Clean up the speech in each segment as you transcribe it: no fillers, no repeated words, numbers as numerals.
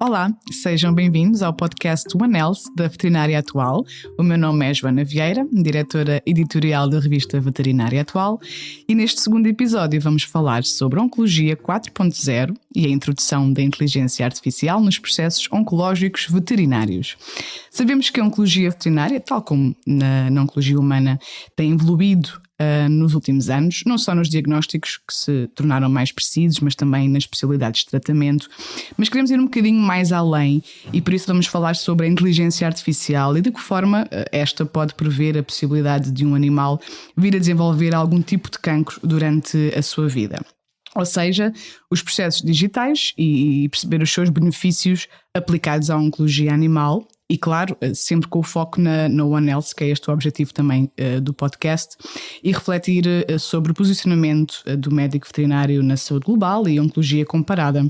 Olá, sejam bem-vindos ao podcast One Health da Veterinária Atual. O meu nome é Joana Vieira, diretora editorial da revista Veterinária Atual, e neste segundo episódio vamos falar sobre Oncologia 4.0 e a introdução da inteligência artificial nos processos oncológicos veterinários. Sabemos que a oncologia veterinária, tal como na oncologia humana, tem evoluído nos últimos anos, não só nos diagnósticos que se tornaram mais precisos, mas também nas especialidades de tratamento. Mas queremos ir um bocadinho mais além e por isso vamos falar sobre a inteligência artificial e de que forma esta pode prever a possibilidade de um animal vir a desenvolver algum tipo de cancro durante a sua vida. Ou seja, os processos digitais e perceber os seus benefícios aplicados à oncologia animal. E claro, sempre com o foco na One Health, que é este o objetivo também do podcast, e refletir sobre o posicionamento do médico veterinário na saúde global e oncologia comparada.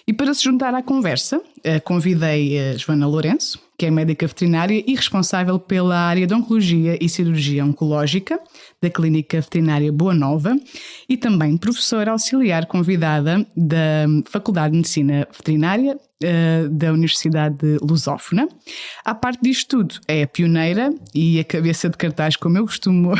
E para se juntar à conversa, convidei a Joana Lourenço, que é médica veterinária e responsável pela área de Oncologia e Cirurgia Oncológica da Clínica Veterinária Boa Nova e também professora auxiliar convidada da Faculdade de Medicina Veterinária da Universidade de Lusófona. À parte disto tudo, é a pioneira e a cabeça de cartaz, como eu costumo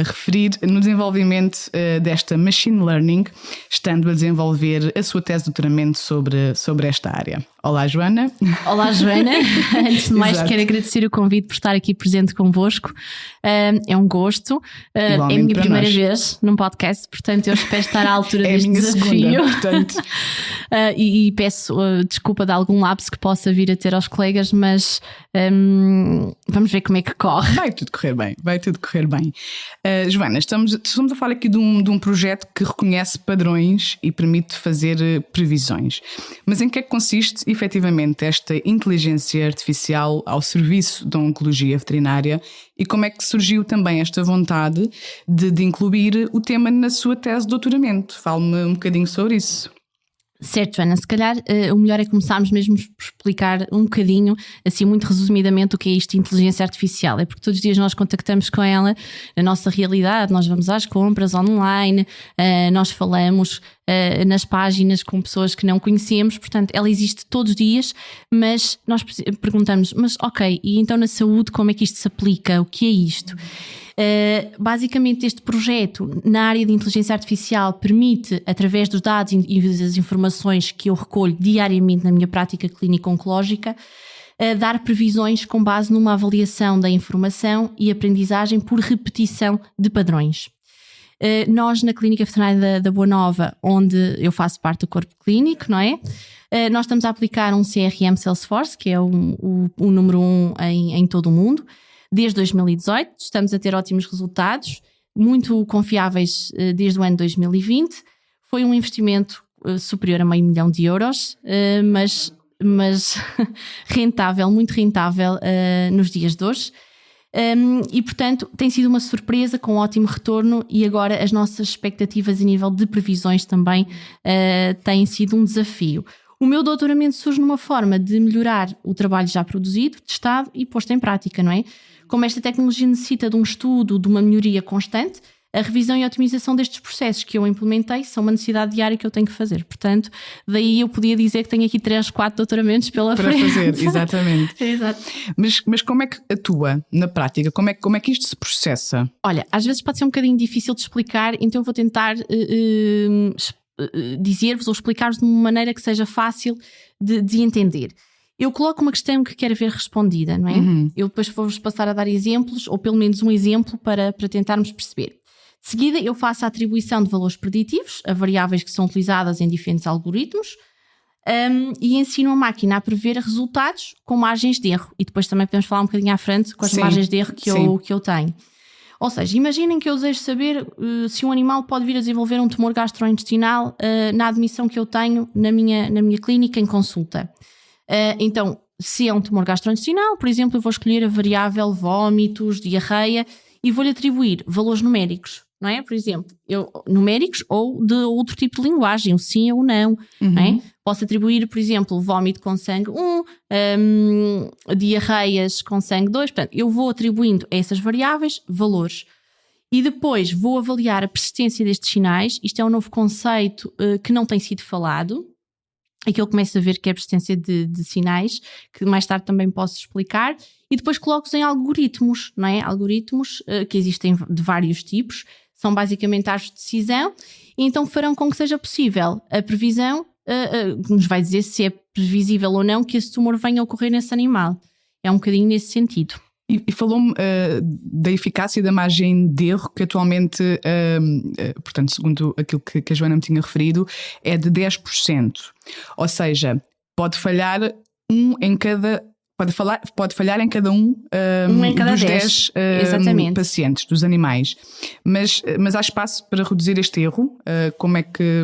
referir, no desenvolvimento desta machine learning, estando a desenvolver a sua tese de doutoramento sobre esta área. Olá, Joana. Olá, Joana. Antes de mais, quero agradecer o convite por estar aqui presente convosco. É um gosto. É a minha primeira vez num podcast, portanto eu espero estar à altura deste desafio. Segunda, portanto. E peço desculpa de algum lapso que possa vir a ter aos colegas, mas vamos ver como é que corre. Vai tudo correr bem. Joana, estamos a falar aqui de um projeto que reconhece padrões e permite fazer previsões. Mas em que é que consiste efetivamente esta inteligência artificial ao serviço da oncologia veterinária e como é que surgiu também esta vontade de incluir o tema na sua tese de doutoramento? Fale-me um bocadinho sobre isso. Certo, Joana, se calhar o melhor é começarmos mesmo por explicar um bocadinho, assim muito resumidamente, o que é isto de inteligência artificial. É porque todos os dias nós contactamos com ela na nossa realidade, nós vamos às compras online, nós falamos nas páginas com pessoas que não conhecemos, portanto ela existe todos os dias, mas nós perguntamos, mas ok, e então na saúde como é que isto se aplica? O que é isto? Basicamente este projeto na área de inteligência artificial permite, através dos dados e das informações que eu recolho diariamente na minha prática clínica oncológica, dar previsões com base numa avaliação da informação e aprendizagem por repetição de padrões. Nós na Clínica Veterinária da Boa Nova, onde eu faço parte do corpo clínico, não é? Nós estamos a aplicar um CRM Salesforce, que é o número 1 em todo o mundo. Desde 2018, estamos a ter ótimos resultados, muito confiáveis desde o ano 2020. Foi um investimento superior a €500 mil, mas rentável, muito rentável nos dias de hoje. E portanto tem sido uma surpresa com ótimo retorno e agora as nossas expectativas a nível de previsões também têm sido um desafio. O meu doutoramento surge numa forma de melhorar o trabalho já produzido, testado e posto em prática, não é? Como esta tecnologia necessita de um estudo, de uma melhoria constante, a revisão e a otimização destes processos que eu implementei são uma necessidade diária que eu tenho que fazer. Portanto, daí eu podia dizer que tenho aqui 3, 4 doutoramentos pela frente. Para fazer, exatamente. Exato. Mas como é que atua na prática? Como é que isto se processa? Olha, às vezes pode ser um bocadinho difícil de explicar, então eu vou tentar dizer-vos ou explicar-vos de uma maneira que seja fácil de entender. Eu coloco uma questão que quero ver respondida, não é? Uhum. Eu depois vou-vos passar a dar exemplos, ou pelo menos um exemplo para tentarmos perceber. De seguida, eu faço a atribuição de valores preditivos a variáveis que são utilizadas em diferentes algoritmos e ensino a máquina a prever resultados com margens de erro. E depois também podemos falar um bocadinho à frente com as margens de erro que eu tenho. Ou seja, imaginem que eu desejo saber se um animal pode vir a desenvolver um tumor gastrointestinal na admissão que eu tenho na minha clínica em consulta. Então, se é um tumor gastrointestinal, por exemplo, eu vou escolher a variável vômitos, diarreia e vou-lhe atribuir valores numéricos, não é? Por exemplo, numéricos ou de outro tipo de linguagem, o sim ou o não, não é? Posso atribuir, por exemplo, vômito com sangue 1, diarreias com sangue 2, portanto, eu vou atribuindo a essas variáveis valores. E depois vou avaliar a persistência destes sinais. Isto é um novo conceito que não tem sido falado. aqui eu começo a ver que é a persistência de sinais, que mais tarde também posso explicar, e depois coloco-os em algoritmos, não é? Algoritmos que existem de vários tipos, são basicamente árvores de decisão, e então farão com que seja possível a previsão, que nos vai dizer se é previsível ou não que esse tumor venha a ocorrer nesse animal. É um bocadinho nesse sentido. E falou-me da eficácia e da margem de erro que atualmente, portanto, segundo aquilo que a Joana me tinha referido, é de 10%. Ou seja, pode falhar pode falhar em cada um em cada dos 10 pacientes, dos animais. Mas há espaço para reduzir este erro? Como é que...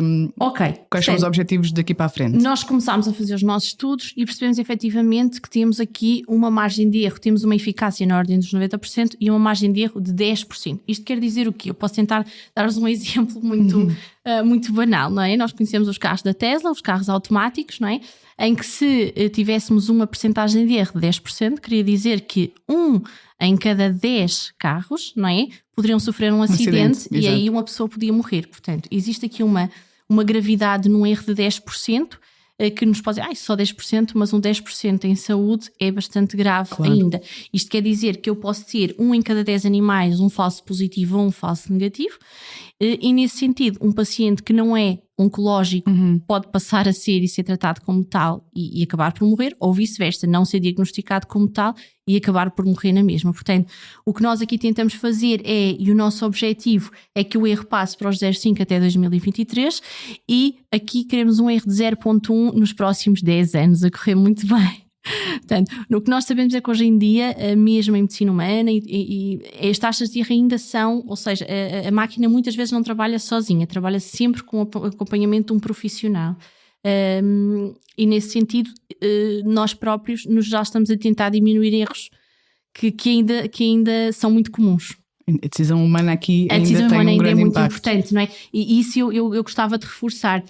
Quais são os objetivos daqui para a frente? Nós começámos a fazer os nossos estudos e percebemos efetivamente que temos aqui uma margem de erro. Temos uma eficácia na ordem dos 90% e uma margem de erro de 10%. Isto quer dizer o quê? Eu posso tentar dar-vos um exemplo muito banal, não é? Nós conhecemos os carros da Tesla, os carros automáticos, não é? Em que se tivéssemos uma percentagem de erro de 10%, queria dizer que 1 em cada 10 carros, não é? Poderiam sofrer um acidente e aí uma pessoa podia morrer. Portanto, existe aqui uma gravidade num erro de 10%, que nos pode dizer, só 10%, mas um 10% em saúde é bastante grave ainda. Isto quer dizer que eu posso ter 1 em cada 10 animais um falso positivo ou um falso negativo, e nesse sentido, um paciente que não é oncológico pode passar a ser e ser tratado como tal e acabar por morrer, ou vice-versa, não ser diagnosticado como tal e acabar por morrer na mesma. Portanto, o que nós aqui tentamos fazer e o nosso objetivo é que o erro passe para os 0,5 até 2023 e aqui queremos um erro de 0,1 nos próximos 10 anos, a correr muito bem. Portanto, o que nós sabemos é que hoje em dia, mesmo em medicina humana, e as taxas de erro ainda são, ou seja, a máquina muitas vezes não trabalha sozinha, trabalha sempre com o acompanhamento de um profissional. E nesse sentido, nós próprios já estamos a tentar diminuir erros que ainda são muito comuns. A decisão humana aqui ainda tem um grande impacto. É muito importante, não é? E isso eu gostava de reforçar.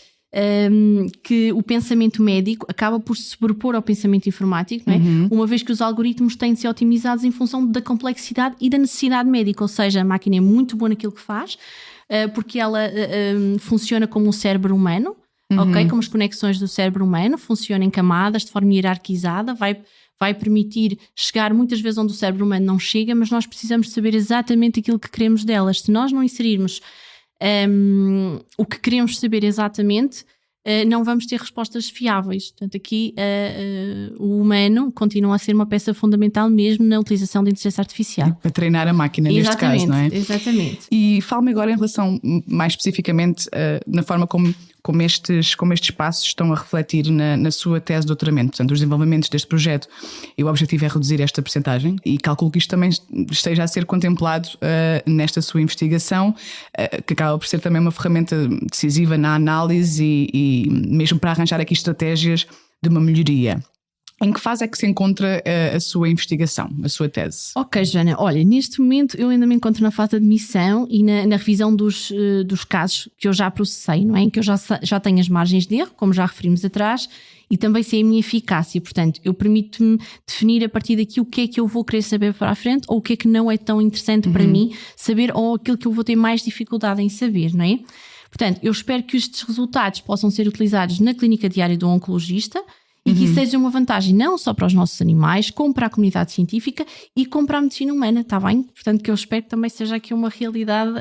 Que o pensamento médico acaba por se sobrepor ao pensamento informático, não é? Uma vez que os algoritmos têm de ser otimizados em função da complexidade e da necessidade médica, ou seja, a máquina é muito boa naquilo que faz, porque ela funciona como um cérebro humano, como as conexões do cérebro humano, funciona em camadas, de forma hierarquizada, vai permitir chegar muitas vezes onde o cérebro humano não chega, mas nós precisamos saber exatamente aquilo que queremos delas. Se nós não inserirmos o que queremos saber exatamente, não vamos ter respostas fiáveis. Portanto, aqui o humano continua a ser uma peça fundamental mesmo na utilização da inteligência artificial. Para treinar a máquina, neste caso, não é? Exatamente. E fala-me agora em relação, mais especificamente, na forma como estes passos estão a refletir na sua tese de doutoramento, portanto, os desenvolvimentos deste projeto. E o objetivo é reduzir esta percentagem e calculo que isto também esteja a ser contemplado nesta sua investigação, que acaba por ser também uma ferramenta decisiva na análise e mesmo para arranjar aqui estratégias de uma melhoria. Em que fase é que se encontra a sua investigação, a sua tese? Ok, Joana, olha, neste momento eu ainda me encontro na fase de admissão e na revisão dos casos que eu já processei, não é? Em que eu já tenho as margens de erro, como já referimos atrás, e também sei a minha eficácia. Portanto, eu permito-me definir a partir daqui o que é que eu vou querer saber para a frente ou o que é que não é tão interessante para mim saber ou aquilo que eu vou ter mais dificuldade em saber, não é? Portanto, eu espero que estes resultados possam ser utilizados na clínica diária do oncologista e que isso seja uma vantagem não só para os nossos animais, como para a comunidade científica e como para a medicina humana, está bem? Portanto, que eu espero que também seja aqui uma realidade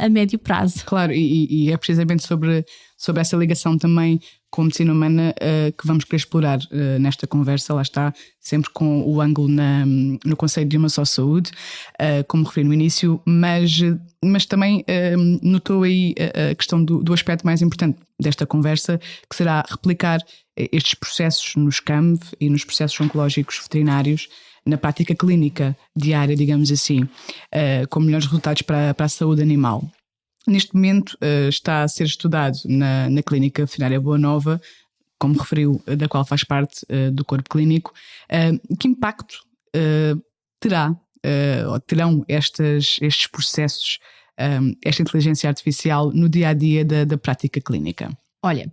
a médio prazo. Claro, e é precisamente sobre essa ligação também com a medicina humana que vamos querer explorar nesta conversa. Lá está, sempre com o ângulo no conceito de uma só saúde, como referi no início, mas também notou aí a questão do aspecto mais importante desta conversa, que será replicar estes processos nos CAMV e nos processos oncológicos veterinários na prática clínica diária, digamos assim, com melhores resultados para a saúde animal. Neste momento está a ser estudado na Clínica Veterinária Boa Nova, como referiu, da qual faz parte do corpo clínico. Que impacto terão estes processos, esta inteligência artificial no dia-a-dia da prática clínica? Olha,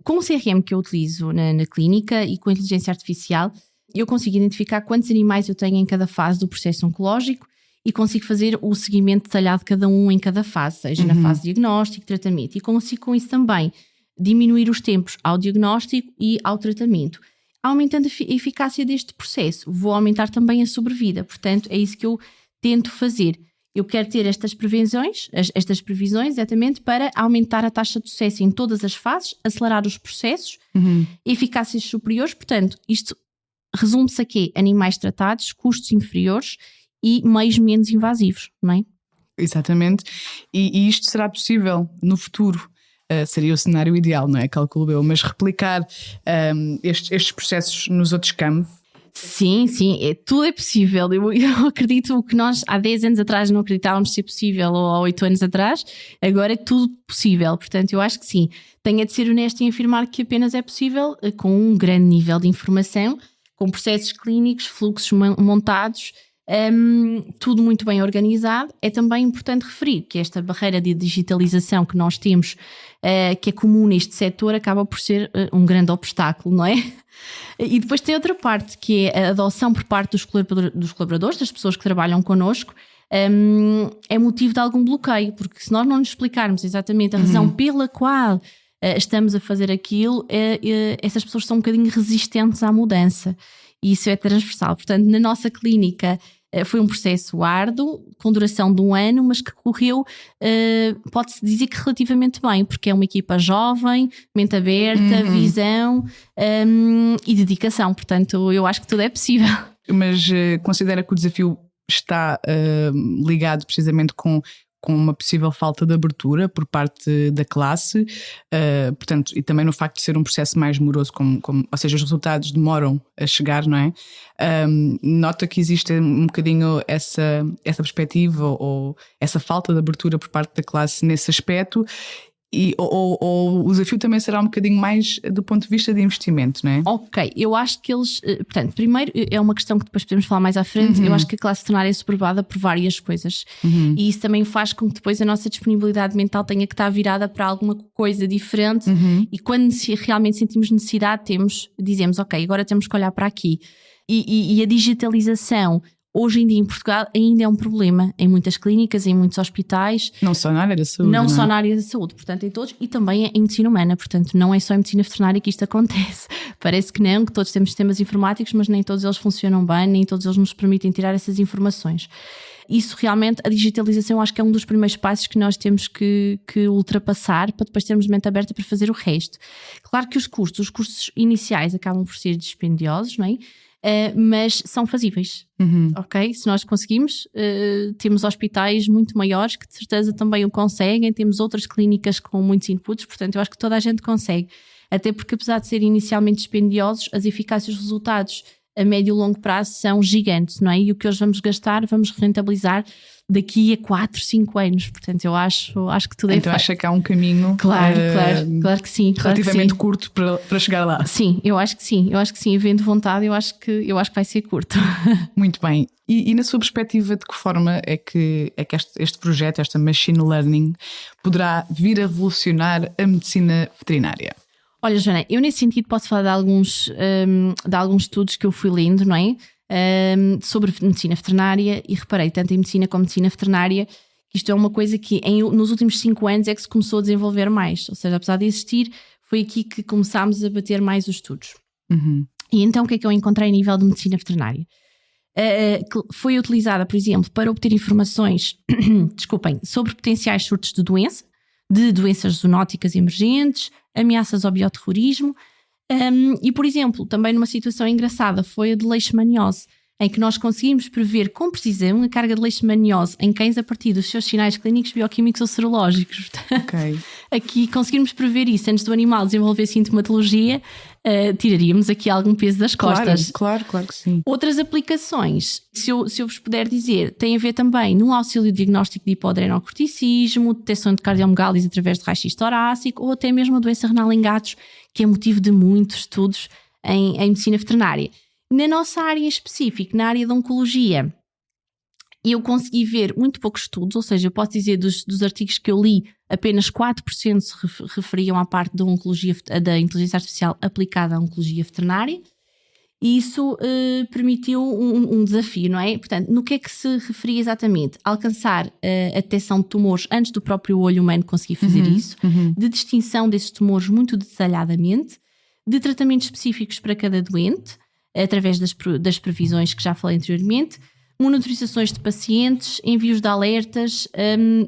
com o CRM que eu utilizo na clínica e com a inteligência artificial, eu consigo identificar quantos animais eu tenho em cada fase do processo oncológico e consigo fazer o seguimento detalhado de cada um em cada fase, seja na fase de diagnóstico, tratamento, e consigo com isso também diminuir os tempos ao diagnóstico e ao tratamento. Aumentando a eficácia deste processo, vou aumentar também a sobrevida. Portanto, é isso que eu tento fazer. Eu quero ter estas previsões exatamente para aumentar a taxa de sucesso em todas as fases, acelerar os processos, eficácias superiores. Portanto, isto resume-se a quê? Animais tratados, custos inferiores e meios menos invasivos, não é? Exatamente. E isto será possível no futuro. Seria o cenário ideal, não é? Calculo eu. Mas replicar estes processos nos outros campos. Sim, tudo é possível. Eu acredito que nós há 10 anos atrás não acreditávamos ser possível, ou há 8 anos atrás, agora é tudo possível. Portanto, eu acho que sim. Tenho de ser honesto em afirmar que apenas é possível com um grande nível de informação, com processos clínicos, fluxos montados, tudo muito bem organizado. É também importante referir que esta barreira de digitalização que nós temos, que é comum neste setor, acaba por ser um grande obstáculo, não é? E depois tem outra parte, que é a adoção por parte dos colaboradores, das pessoas que trabalham connosco, é motivo de algum bloqueio, porque se nós não nos explicarmos exatamente a razão pela qual estamos a fazer aquilo, essas pessoas são um bocadinho resistentes à mudança, e isso é transversal. Portanto, na nossa clínica foi um processo árduo, com duração de 1 ano, mas que correu, pode-se dizer que relativamente bem, porque é uma equipa jovem, mente aberta, visão e dedicação. Portanto, eu acho que tudo é possível. Mas considera que o desafio está ligado precisamente com uma possível falta de abertura por parte da classe, portanto, e também no facto de ser um processo mais moroso, ou seja, os resultados demoram a chegar, não é? Nota que existe um bocadinho essa perspectiva ou essa falta de abertura por parte da classe nesse aspecto. Ou o desafio também será um bocadinho mais do ponto de vista de investimento, não é? Ok, eu acho que eles, portanto, primeiro é uma questão que depois podemos falar mais à frente. Eu acho que a classe veterinária é superada por várias coisas, e isso também faz com que depois a nossa disponibilidade mental tenha que estar virada para alguma coisa diferente, e quando realmente sentimos necessidade, dizemos ok, agora temos que olhar para aqui. E a digitalização hoje em dia em Portugal ainda é um problema em muitas clínicas, em muitos hospitais. Não só na área da saúde. Não só na área da saúde, portanto em todos, e também em medicina humana, portanto não é só em medicina veterinária que isto acontece. Parece que não, que todos temos sistemas informáticos, mas nem todos eles funcionam bem, nem todos eles nos permitem tirar essas informações. Isso realmente, a digitalização, acho que é um dos primeiros passos que nós temos que ultrapassar para depois termos mente aberta para fazer o resto. Claro que os custos iniciais acabam por ser dispendiosos, não é? Mas são fazíveis, ok? Se nós conseguimos, temos hospitais muito maiores que de certeza também o conseguem, temos outras clínicas com muitos inputs, portanto eu acho que toda a gente consegue, até porque apesar de serem inicialmente dispendiosos, as eficácias dos resultados a médio e longo prazo são gigantes, não é? E o que hoje vamos gastar, vamos rentabilizar daqui a 4, 5 anos. Portanto, eu acho que tudo é feito. Então acha que há um caminho claro que sim, relativamente curto para chegar lá. Sim, eu acho que sim. Havendo vontade, eu acho que vai ser curto. Muito bem. E na sua perspectiva, de que forma é que este projeto, esta machine learning, poderá vir a revolucionar a medicina veterinária? Olha, Joana, eu nesse sentido posso falar de alguns estudos que eu fui lendo, não é? Sobre medicina veterinária, e reparei, tanto em medicina como medicina veterinária, que isto é uma coisa que nos últimos 5 anos é que se começou a desenvolver mais. Ou seja, apesar de existir, foi aqui que começámos a bater mais os estudos. E então o que é que eu encontrei a nível de medicina veterinária? Que foi utilizada, por exemplo, para obter informações sobre potenciais surtos de doenças zoonóticas emergentes, ameaças ao bioterrorismo, e, por exemplo, também numa situação engraçada foi a de leishmaniose, em que nós conseguimos prever com precisão a carga de leishmaniose em cães a partir dos seus sinais clínicos, bioquímicos ou serológicos. Okay. Aqui conseguirmos prever isso antes do animal desenvolver sintomatologia, tiraríamos aqui algum peso das costas. Claro que sim. Outras aplicações, se eu vos puder dizer, têm a ver também no auxílio diagnóstico de hipodrenocorticismo, detecção de cardiomegálise através de raio-x torácico, ou até mesmo a doença renal em gatos, que é motivo de muitos estudos em medicina veterinária. Na nossa área em específico, na área da oncologia, eu consegui ver muito poucos estudos, ou seja, eu posso dizer dos artigos que eu li, apenas 4% se referiam à parte da oncologia, da inteligência artificial aplicada à oncologia veterinária, E isso permitiu um desafio, não é? Portanto, no que é que se referia exatamente? Alcançar a detecção de tumores antes do próprio olho humano conseguir fazer isso, de distinção desses tumores muito detalhadamente, de tratamentos específicos para cada doente, através das previsões que já falei anteriormente, monitorizações de pacientes, envios de alertas,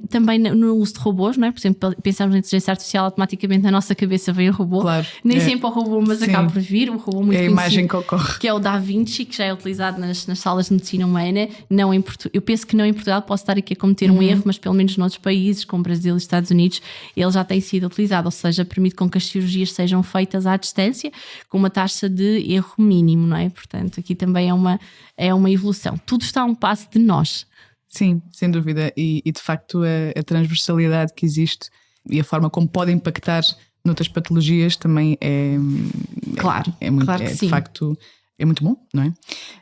também no uso de robôs, não é? Por exemplo, pensamos na inteligência artificial, automaticamente na nossa cabeça vem o robô. Claro, Nem sempre o robô, mas acaba por vir. O robô muito conhecido, imagem que ocorre, que é o Da Vinci, que já é utilizado nas salas de medicina humana. Não em eu penso que não em Portugal, posso estar aqui a cometer um erro, mas pelo menos noutros países, como Brasil e Estados Unidos, ele já tem sido utilizado, ou seja, permite com que as cirurgias sejam feitas à distância, com uma taxa de erro mínimo, não é? Portanto, aqui também é uma evolução. Tudo está a um passo de nós. Sim, sem dúvida. E de facto a transversalidade que existe e a forma como pode impactar noutras patologias também é claro, muito, claro que de sim. facto é muito bom, não é?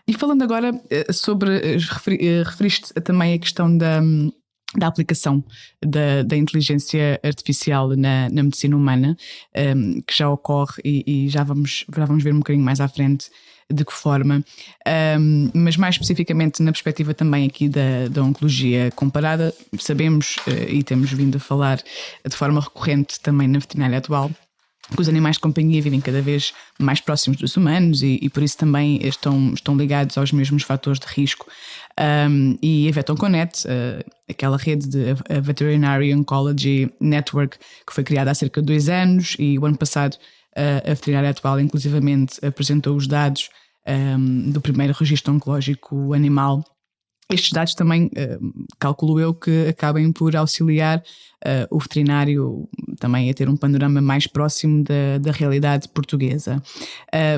E falando agora sobre, referiste também a questão da aplicação da inteligência artificial na medicina humana, que já ocorre e já vamos ver um bocadinho mais à frente de que forma, mas mais especificamente na perspectiva também aqui da oncologia comparada. Sabemos e temos vindo a falar de forma recorrente também na veterinária atual que os animais de companhia vivem cada vez mais próximos dos humanos e por isso também estão ligados aos mesmos fatores de risco. E a VetOncoNet, aquela rede de Veterinary Oncology Network, que foi criada há cerca de 2 anos, e o ano passado a veterinária atual inclusivamente apresentou os dados do primeiro registro oncológico animal. Estes dados também, calculo eu, que acabem por auxiliar o veterinário também a ter um panorama mais próximo da realidade portuguesa.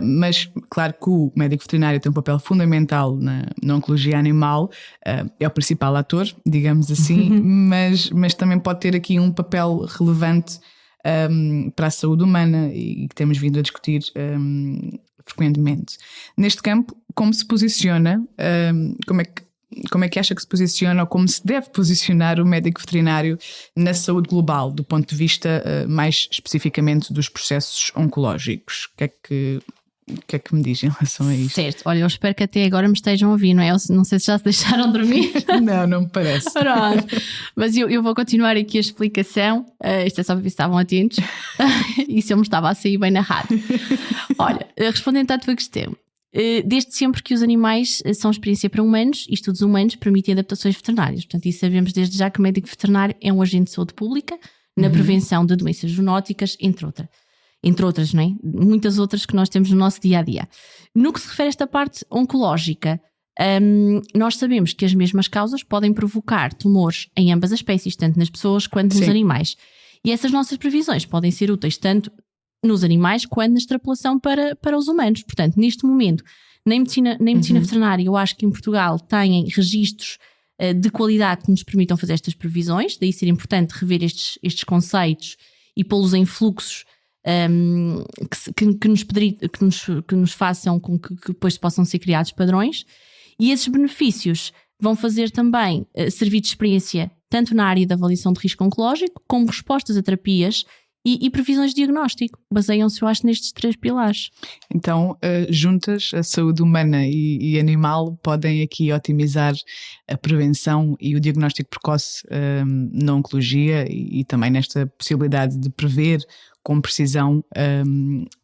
Mas, claro que o médico veterinário tem um papel fundamental na oncologia animal, é o principal ator, digamos assim, mas também pode ter aqui um papel relevante para a saúde humana e que temos vindo a discutir frequentemente. Neste campo, como se posiciona, como é que acha que se posiciona ou como se deve posicionar o médico veterinário na saúde global, do ponto de vista mais especificamente dos processos oncológicos? O que é que me diz em relação a isto? Certo, olha, eu espero que até agora me estejam a ouvir, não é? Não sei se já se deixaram dormir. Não me parece. Mas eu vou continuar aqui a explicação. Isto é só para ver se estavam atentos e se eu me estava a sair bem na rádio. Olha, respondendo à tua questão, desde sempre que os animais são experiência para humanos e estudos humanos permitem adaptações veterinárias. Portanto, isso sabemos desde já que o médico veterinário é um agente de saúde pública na prevenção de doenças zoonóticas, entre outras, não é? Muitas outras que nós temos no nosso dia-a-dia. No que se refere a esta parte oncológica, nós sabemos que as mesmas causas podem provocar tumores em ambas as espécies, tanto nas pessoas quanto nos animais. E essas nossas previsões podem ser úteis tanto nos animais quanto na extrapolação para os humanos. Portanto, neste momento, na medicina veterinária, eu acho que em Portugal têm registros de qualidade que nos permitam fazer estas previsões, daí ser importante rever estes conceitos e pô-los em fluxos que nos façam com que depois possam ser criados padrões, e esses benefícios vão fazer também servir de experiência tanto na área da avaliação de risco oncológico como respostas a terapias e previsões de diagnóstico. Baseiam-se, eu acho, nestes 3 pilares. Então, juntas, a saúde humana e animal podem aqui otimizar a prevenção e o diagnóstico precoce na oncologia e também nesta possibilidade de prever com precisão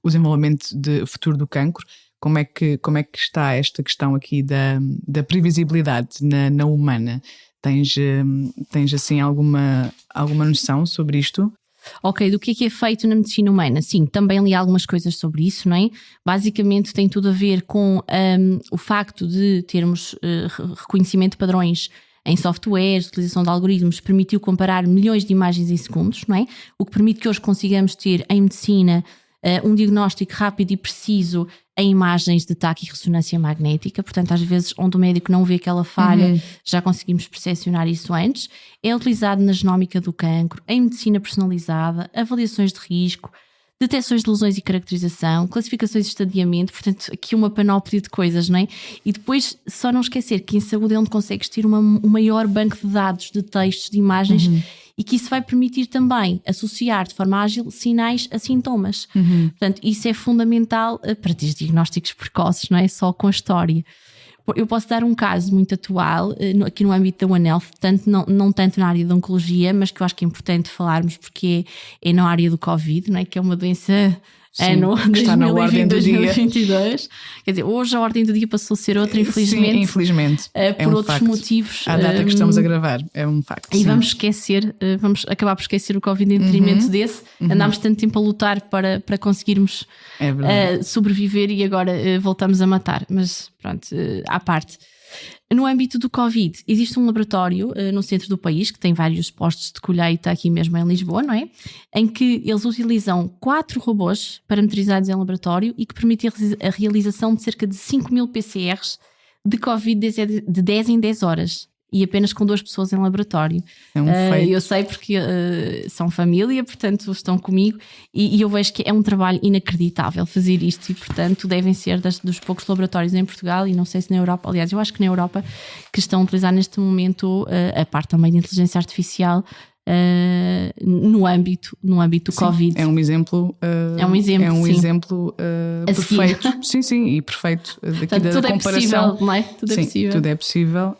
o desenvolvimento futuro do cancro. Como é que está esta questão aqui da previsibilidade na humana? Tens assim alguma noção sobre isto? Ok, do que é feito na medicina humana? Sim, também li algumas coisas sobre isso, não é? Basicamente tem tudo a ver com o facto de termos reconhecimento de padrões em softwares, utilização de algoritmos, permitiu comparar milhões de imagens em segundos, não é? O que permite que hoje consigamos ter em medicina um diagnóstico rápido e preciso em imagens de taque e ressonância magnética. Portanto, às vezes onde o médico não vê aquela falha, já conseguimos percepcionar isso antes. É utilizado na genómica do cancro, em medicina personalizada, avaliações de risco, detecções de lesões e caracterização, classificações de estadiamento. Portanto, aqui uma panóplia de coisas, não é? E depois, só não esquecer que em saúde é onde consegues ter um maior banco de dados, de textos, de imagens, e que isso vai permitir também associar de forma ágil sinais a sintomas. Portanto, isso é fundamental para ter diagnósticos precoces, não é só com a história. Eu posso dar um caso muito atual aqui no âmbito da One Health, não tanto na área da oncologia, mas que eu acho que é importante falarmos porque é na área do Covid, não é? Que é uma doença que está na ordem do dia. 2022. Quer dizer, hoje a ordem do dia passou a ser outra, infelizmente. Sim, infelizmente. Por outros motivos. À data que estamos a gravar, é um facto. E vamos acabar por esquecer o Covid em detrimento desse. Andámos tanto tempo a lutar para conseguirmos sobreviver e agora voltamos a matar. Mas pronto, à parte. No âmbito do Covid, existe um laboratório no centro do país que tem vários postos de colheita aqui mesmo em Lisboa, não é? Em que eles utilizam 4 robôs parametrizados em laboratório e que permitem a realização de cerca de 5.000 PCRs de Covid de 10 em 10 horas. E apenas com 2 pessoas em laboratório. É um feito. Eu sei porque são família, portanto estão comigo e eu vejo que é um trabalho inacreditável fazer isto e portanto devem ser dos poucos laboratórios em Portugal e não sei se na Europa, aliás eu acho que na Europa que estão a utilizar neste momento a parte também de inteligência artificial no âmbito do Covid. É um exemplo. É um exemplo perfeito. Sim, e perfeito. Daqui da tudo comparação. É possível, não é? Tudo é possível. Tudo é possível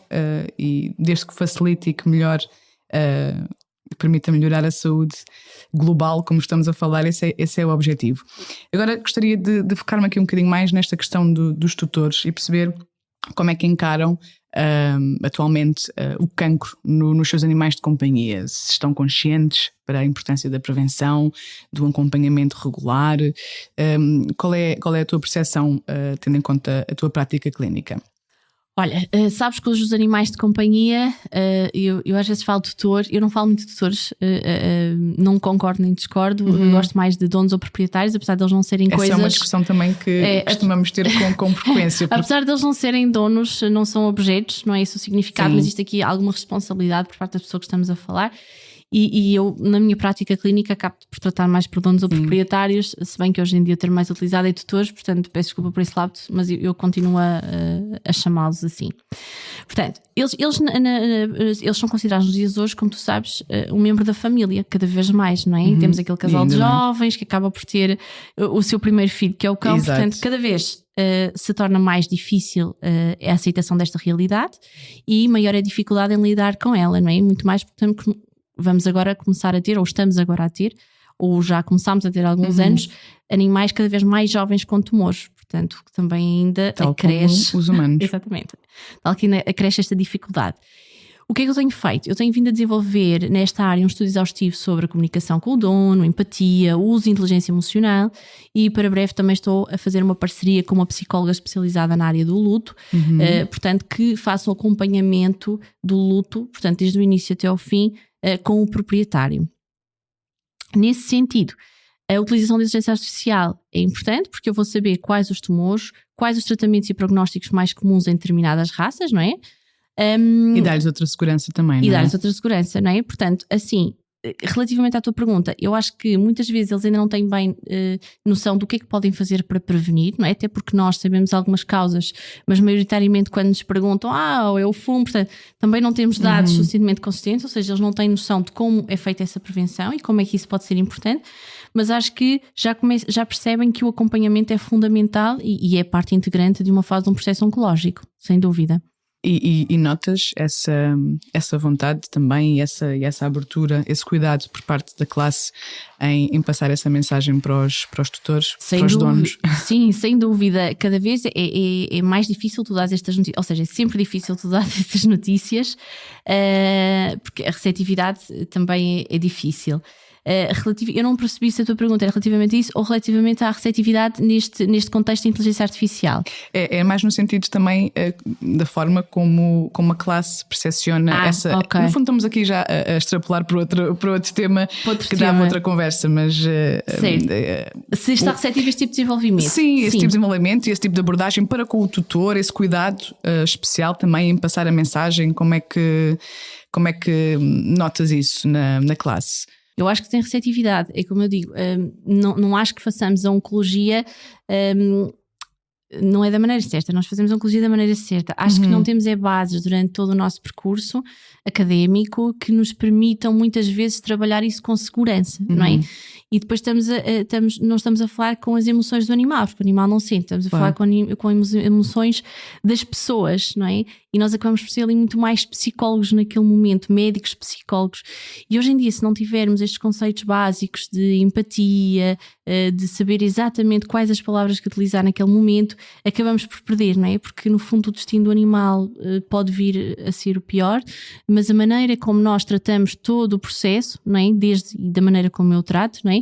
e desde que facilite e que melhore, permita melhorar a saúde global, como estamos a falar, esse é o objetivo. Agora gostaria de focar-me aqui um bocadinho mais nesta questão dos tutores e perceber como é que encaram atualmente o cancro nos seus animais de companhia. Se estão conscientes para a importância da prevenção, do acompanhamento regular, qual é a tua percepção tendo em conta a tua prática clínica? Olha, sabes que os animais de companhia, eu às vezes falo tutor, eu não falo muito de tutores, não concordo nem discordo, gosto mais de donos ou proprietários, apesar de eles não serem coisas... Essa é uma discussão também que costumamos ter com frequência. Apesar de eles não serem donos, não são objetos, não é esse o significado, mas isto aqui há alguma responsabilidade por parte da pessoa que estamos a falar. E eu, na minha prática clínica, acabo por tratar mais por donos ou proprietários, se bem que hoje em dia o termo mais utilizado é tutores, portanto peço desculpa por esse lapso, mas eu continuo a chamá-los assim. Portanto, eles são considerados nos dias de hoje, como tu sabes, um membro da família, cada vez mais, não é? Temos aquele casal de jovens que acaba por ter o seu primeiro filho, que é o cão. Exato. Portanto, cada vez se torna mais difícil a aceitação desta realidade e maior é a dificuldade em lidar com ela, não é? Muito mais porque vamos agora começar a ter, ou estamos agora a ter, ou já começámos a ter há alguns anos, animais cada vez mais jovens com tumores. Portanto, que também ainda acresce... Como os humanos. Exatamente. Tal que ainda acresce esta dificuldade. O que é que eu tenho feito? Eu tenho vindo a desenvolver nesta área um estudo exaustivo sobre a comunicação com o dono, empatia, o uso de inteligência emocional e para breve também estou a fazer uma parceria com uma psicóloga especializada na área do luto, portanto que faça o acompanhamento do luto, portanto desde o início até ao fim, com o proprietário. Nesse sentido, a utilização da inteligência artificial é importante porque eu vou saber quais os tumores, quais os tratamentos e prognósticos mais comuns em determinadas raças, não é? E dar-lhes outra segurança também, não é? E dar-lhes outra segurança, não é? Portanto, assim, relativamente à tua pergunta, eu acho que muitas vezes eles ainda não têm bem noção do que é que podem fazer para prevenir, não é? Até porque nós sabemos algumas causas, mas maioritariamente quando nos perguntam, é o fumo, portanto, também não temos dados suficientemente consistentes, ou seja, eles não têm noção de como é feita essa prevenção e como é que isso pode ser importante, mas acho que já percebem que o acompanhamento é fundamental e é parte integrante de uma fase de um processo oncológico, sem dúvida. E notas essa vontade também e essa abertura, esse cuidado por parte da classe em passar essa mensagem para os tutores, para os donos? Sim, sem dúvida. Cada vez é mais difícil tu dar estas notícias, ou seja, é sempre difícil tu dar estas notícias, porque a receptividade também é difícil. Eu não percebi se a tua pergunta era relativamente a isso ou relativamente à receptividade neste contexto de inteligência artificial. É mais no sentido também da forma como a classe percepciona essa... Okay. No fundo estamos aqui já a extrapolar para outro tema que dava outra conversa, mas... se está receptivo a este tipo de desenvolvimento. Sim, esse tipo de desenvolvimento e esse tipo de abordagem para com o tutor, esse cuidado especial também em passar a mensagem, como é que notas isso na classe? Eu acho que tem receptividade, é como eu digo, não acho que façamos a oncologia não é da maneira certa, nós fazemos a oncologia da maneira certa. Acho que não temos bases durante todo o nosso percurso académico que nos permitam muitas vezes trabalhar isso com segurança, não é? E depois não estamos a falar com as emoções do animal, porque o animal não sente, estamos a falar com emoções das pessoas, não é? E nós acabamos por ser ali muito mais psicólogos naquele momento, médicos, psicólogos. E hoje em dia, se não tivermos estes conceitos básicos de empatia, de saber exatamente quais as palavras que utilizar naquele momento, acabamos por perder, não é? Porque no fundo o destino do animal pode vir a ser o pior, mas a maneira como nós tratamos todo o processo, não é? Da maneira como eu trato, não é?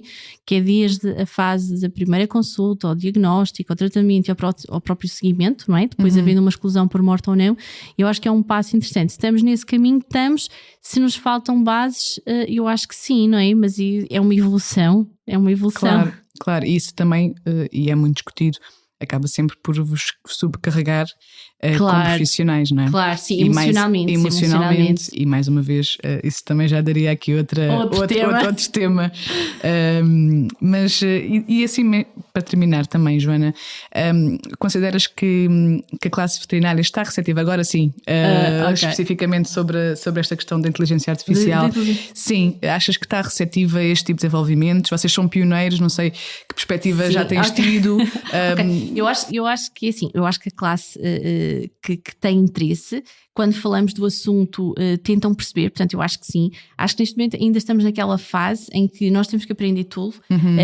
Que é desde a fase da primeira consulta, ao diagnóstico, ao tratamento e ao próprio seguimento, não é? Depois havendo uma exclusão por morte ou não, eu acho que é um passo interessante. Se estamos nesse caminho, estamos. Se nos faltam bases, eu acho que sim, não é? Mas é uma evolução, Claro, e isso também, e é muito discutido, acaba sempre por vos subcarregar como profissionais, não é? Claro, sim, e emocionalmente. E mais uma vez, isso também já daria aqui outro tema. Mas, e assim, para terminar também, Joana, consideras que a classe veterinária está receptiva, agora sim, especificamente sobre esta questão da inteligência artificial? Sim, achas que está receptiva a este tipo de desenvolvimentos? Vocês são pioneiros, não sei que perspectiva já tens tido. Eu acho que assim, eu acho que a classe que tem interesse, quando falamos do assunto, tentam perceber, portanto eu acho que sim. Acho que neste momento ainda estamos naquela fase em que nós temos que aprender tudo,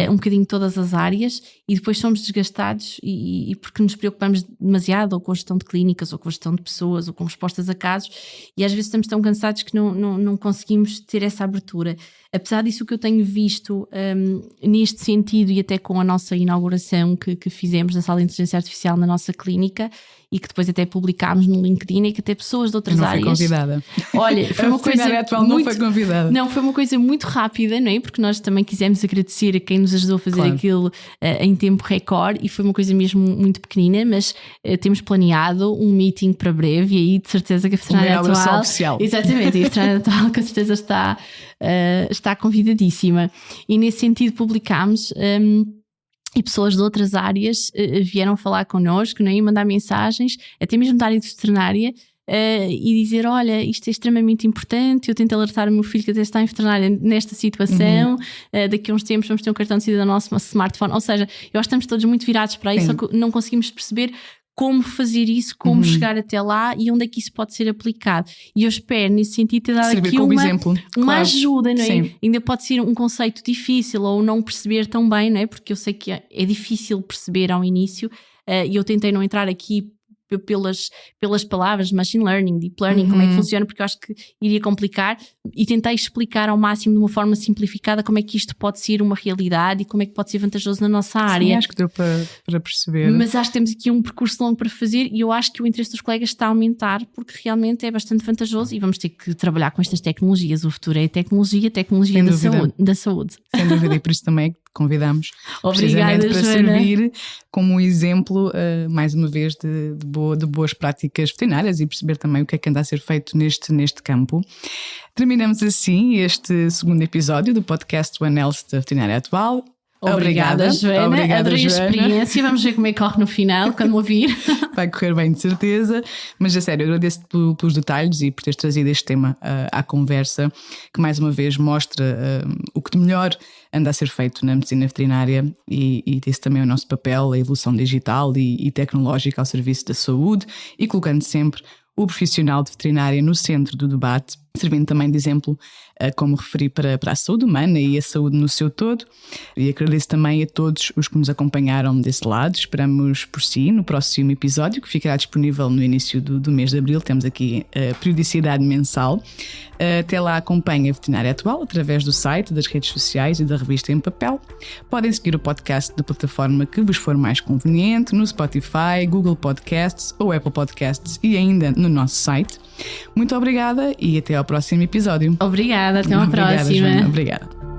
um bocadinho todas as áreas, e depois somos desgastados e porque nos preocupamos demasiado ou com a gestão de clínicas, ou com a gestão de pessoas, ou com respostas a casos, e às vezes estamos tão cansados que não conseguimos ter essa abertura. Apesar disso, o que eu tenho visto neste sentido, e até com a nossa inauguração que fizemos da sala de inteligência artificial na nossa clínica, e que depois até publicámos no LinkedIn, e que até pessoas de outras áreas... Não fui convidada. Olha, foi uma coisa atual muito... Não foi convidada. Não, foi uma coisa muito rápida, não é? Porque nós também quisemos agradecer a quem nos ajudou a fazer aquilo em tempo recorde, e foi uma coisa mesmo muito pequenina, mas temos planeado um meeting para breve, e aí de certeza que a Veterinária Atual... oficial. Exatamente, e a Veterinária Atual com certeza está convidadíssima. E nesse sentido publicámos... e pessoas de outras áreas vieram falar connosco, né, e mandar mensagens, até mesmo da área de veterinária, e dizer, olha, isto é extremamente importante, eu tento alertar o meu filho que até está em veterinária nesta situação, daqui a uns tempos vamos ter um cartão de cidadão no nosso smartphone. Ou seja, eu acho que estamos todos muito virados para isso, só que não conseguimos perceber como fazer isso, como chegar até lá e onde é que isso pode ser aplicado. E eu espero, nesse sentido, ter dado aqui uma ajuda, não é? Sim. Ainda pode ser um conceito difícil ou não perceber tão bem, não é? Porque eu sei que é difícil perceber ao início, e eu tentei não entrar aqui pelas palavras machine learning, deep learning, como é que funciona, porque eu acho que iria complicar, e tentei explicar ao máximo de uma forma simplificada como é que isto pode ser uma realidade e como é que pode ser vantajoso na nossa área. Sim, acho que deu para perceber. Mas acho que temos aqui um percurso longo para fazer, e eu acho que o interesse dos colegas está a aumentar, porque realmente é bastante vantajoso, e vamos ter que trabalhar com estas tecnologias. O futuro é a tecnologia da saúde. Sem dúvida, e por isso também convidamos precisamente para servir como um exemplo, mais uma vez, de boas práticas veterinárias, e perceber também o que é que anda a ser feito neste campo. Terminamos assim este segundo episódio do podcast One Health da Veterinária Atual. Obrigada, Joana. Adorei a experiência. Vamos ver como é que corre no final, quando ouvir. Vai correr bem, de certeza. Mas, a sério, eu agradeço-te pelos detalhes e por teres trazido este tema à conversa, que mais uma vez mostra o que de melhor anda a ser feito na medicina veterinária, e esse também é o nosso papel, a evolução digital e tecnológica ao serviço da saúde, e colocando sempre o profissional de veterinária no centro do debate, servindo também de exemplo, como referi, para a saúde humana e a saúde no seu todo. E agradeço também a todos os que nos acompanharam desse lado. Esperamos por si no próximo episódio, que ficará disponível no início do mês de abril. Temos aqui a periodicidade mensal. Até lá, acompanhe a Veterinária Atual através do site, das redes sociais e da revista em papel. Podem seguir o podcast da plataforma que vos for mais conveniente, no Spotify, Google Podcasts ou Apple Podcasts, e ainda no nosso site. Muito obrigada e até ao próximo episódio. Obrigada, até uma próxima. Joana, obrigada.